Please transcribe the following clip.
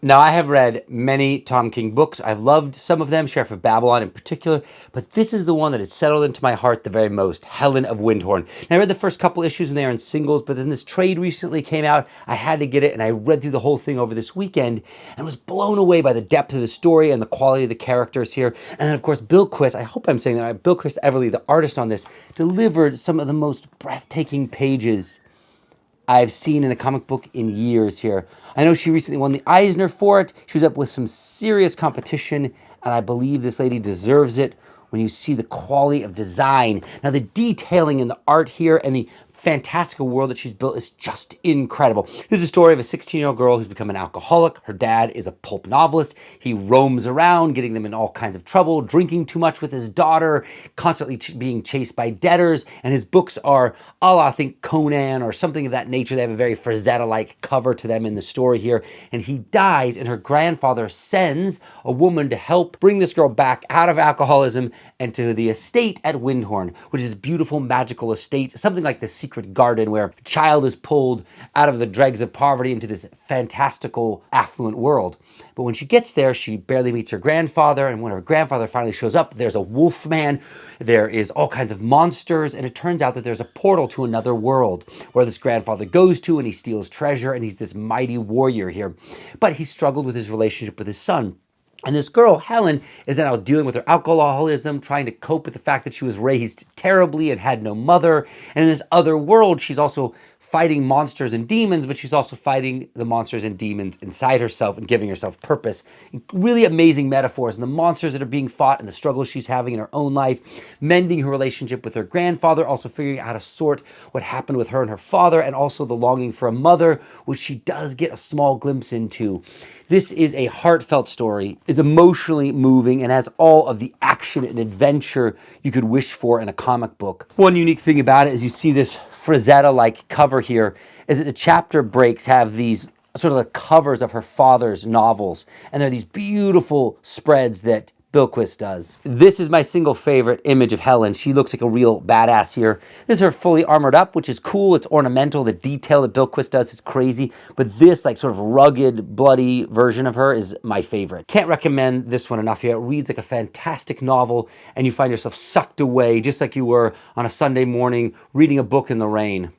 Now, I have read many Tom King books. I've loved some of them, Sheriff of Babylon in particular, but this is the one that has settled into my heart the very most, Helen of Wyndhorn. Now, I read the first couple issues and they are in singles, but then this trade recently came out. I had to get it, and I read through the whole thing over this weekend and was blown away by the depth of the story and the quality of the characters here. And then, of course, Bill Quist, I hope I'm saying that right, Bill Quist Everly, the artist on this, delivered some of the most breathtaking pages I've seen in a comic book in years here. I know she recently won the Eisner for it. She was up with some serious competition, and I believe this lady deserves it when you see the quality of design. Now, the detailing in the art here and the fantastical world that she's built is just incredible. This is a story of a 16-year-old girl who's become an alcoholic. Her dad is a pulp novelist. He roams around, getting them in all kinds of trouble, drinking too much with his daughter, constantly being chased by debtors, and his books are a la, I think, Conan or something of that nature. They have a very Frazetta-like cover to them in the story here, and he dies, and her grandfather sends a woman to help bring this girl back out of alcoholism and to the estate at Wyndhorn, which is a beautiful, magical estate, something like the Secret Garden, where a child is pulled out of the dregs of poverty into this fantastical, affluent world. But when she gets there, she barely meets her grandfather, and when her grandfather finally shows up, there's a wolf man, there is all kinds of monsters, and it turns out that there's a portal to another world where this grandfather goes to, and he steals treasure, and he's this mighty warrior here. But he struggled with his relationship with his son. And this girl, Helen, is now dealing with her alcoholism, trying to cope with the fact that she was raised terribly and had no mother. And in this other world, she's also fighting monsters and demons, but she's also fighting the monsters and demons inside herself and giving herself purpose. Really amazing metaphors, and the monsters that are being fought and the struggles she's having in her own life, mending her relationship with her grandfather, also figuring out how to sort what happened with her and her father, and also the longing for a mother, which she does get a small glimpse into. This is a heartfelt story, is emotionally moving, and has all of the action and adventure you could wish for in a comic book. One unique thing about it is you see this Frazetta-like cover here, is that the chapter breaks have these sort of the covers of her father's novels, and they're these beautiful spreads that Bill Quist does. This is my single favorite image of Helen. She looks like a real badass here. This is her fully armored up, which is cool. It's ornamental. The detail that Bill Quist does is crazy. But this like sort of rugged, bloody version of her is my favorite. Can't recommend this one enough here. It reads like a fantastic novel, and you find yourself sucked away just like you were on a Sunday morning reading a book in the rain.